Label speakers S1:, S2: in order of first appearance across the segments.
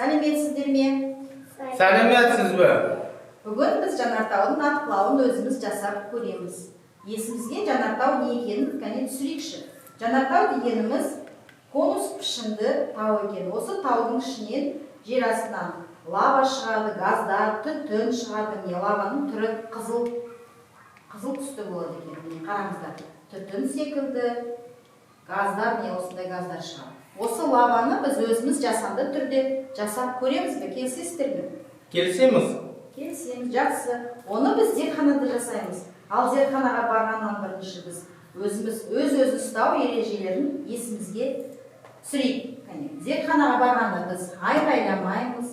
S1: Сәлеметсіздер ме?
S2: Сәлеметсіз бе?
S1: Бүгін біз жанартаудың атқылауын өзіміз жасап көреміз. Есімізге жанартау не екенін кәне түсірейікші. Жанартау дегеніміз конус пішінді тау екен. Осы таудың ішінен жер астынан лава шығады, газдар, түтін шығады. Міне лаваның түрі қызыл түсті болады екен. Міне қараңыздар. Түтін секілді газдар, міне осындай газдар шығады. Осы лаваны біз өзіміз жасанды түрде жасап көреміз бе? Келісесіздер ме?
S2: Келісеміз.
S1: Келісеміз, жақсы. Оны біз зертханада жасаймыз. Ал зертханаға барғаннан бірінші біз өзіміз ұстау ережелерін есімізге түсірейік. Зертханаға барғанда біз айғайламаймыз,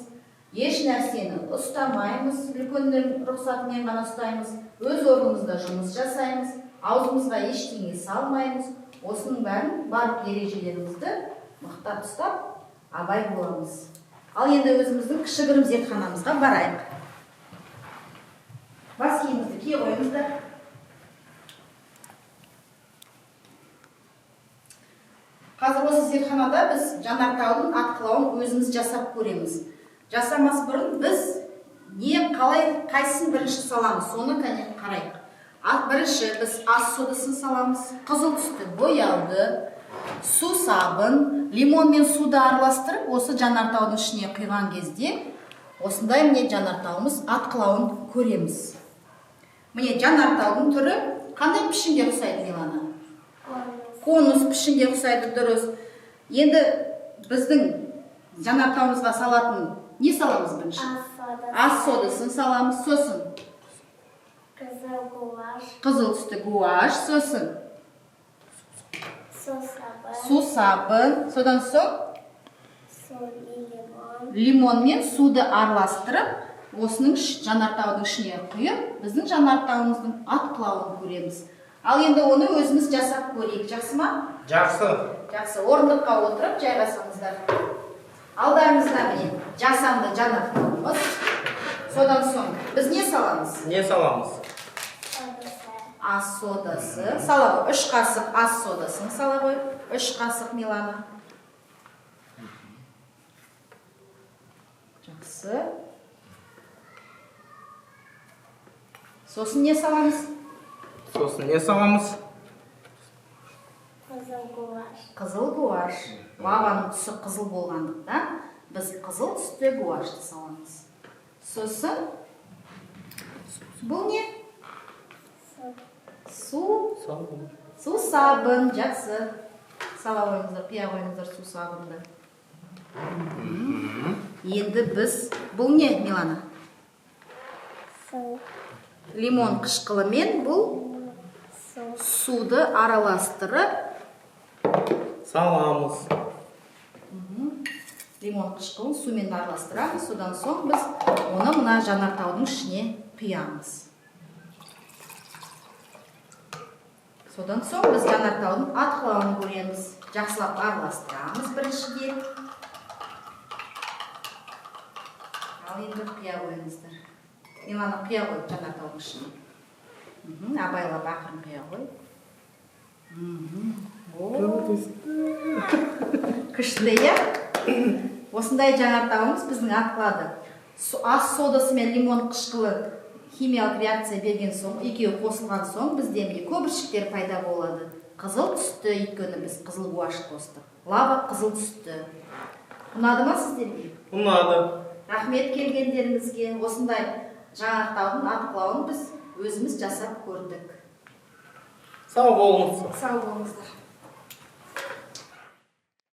S1: еш нәрсені ұстамаймыз, үлкендердің рұқсатымен ғана ұстаймыз, өз орнымызда жұмыс жасаймыз, аузымызға ештеңе салмаймыз. Осының бәрін барлық ережелерімізді мықтап ұстап, абай боламыз. Ал енді өзіміздің кішігірім зертханамызға барайық. Бас киімімізді кие қойыңыздар. Қазір осы зертханада біз жанартаудың атқылауын өзіміз жасап көреміз. Жасамас бұрын біз қайсысын бірінші саламыз, соны кәне қарайық. Бірінші біз ас содасын саламыз, қызыл түсті бояуды, су сабын, лимон мен суды араластырып, осы жанартаудың ішіне құйған кезде осындай міне жанартауымыз атқылауын көреміз. Міне жанартаудың түрі қандай пішінге ұқсайды, Милана? Конус пішінге ұқсайды, дұрыс. Енді біздің жанартауымызға салатын не саламыз бірінші? Ас содасын саламыз, сосын қызыл түсті гуаш, сосын су сабын, содан соң лимон мен суды араластырып, осының жанартаудың ішіне құйып, біздің жанартауымыздың атқылауын көреміз. Ал енді оны өзіміз жасап көрейік, жақсы ма?
S2: Жақсы.
S1: Жақсы, орындыққа отырып жайғасаңыздар. Алдарыңызда міне жасанды жанартауымыз. Содан соң біз не саламыз?
S2: Не саламыз?
S1: Ас содасы. Сала ғой, 3 қасық ас содасын сала ғой. 3 қасық, Милана. Жақсы. Сосын не саламыз?
S2: Сосын не саламыз?
S1: Қызыл гуаш. Лаваның түсі қызыл болғандықтан біз қызыл түсті гуашты саламыз. Сосын бұл не? Су сабын. Жақсы. Сала қойыңыздар, құя қойыңыздар су сабынды. Енді біз бұл не, Милана? Лимон қышқылымен бұл суды араластырып
S2: саламыз.
S1: Лимон қышқылын сумен араластырамыз. Содан соң біз оны мына жанартаудың ішіне құямыз. Содан соң біз жанартаудың атқылауын көреміз. Жақсылап араластырамыз біріншіде. Ал енді құя қойыңыздар. Милана, құя қой жанартаудың ішіне. Абайлап ақырын құя қой. Күшті, иә? Осындай жанартауымыз біздің атқылады. Ас содасы мен лимон қышқылы химиялық реакция берген соң, екеуі қосылған соң бізде көпіршіктер пайда болады. Қызыл түсті, өйткені біз қызыл гуаш қостық. Лава қызыл түсті. Ұнады ма сіздерге?
S2: Ұнады.
S1: Рахмет келгендеріңізге. Осындай жанартаудың атқылауын біз өзіміз жасап көрдік.
S2: Сау болыңыз.
S1: Сау болыңыздар.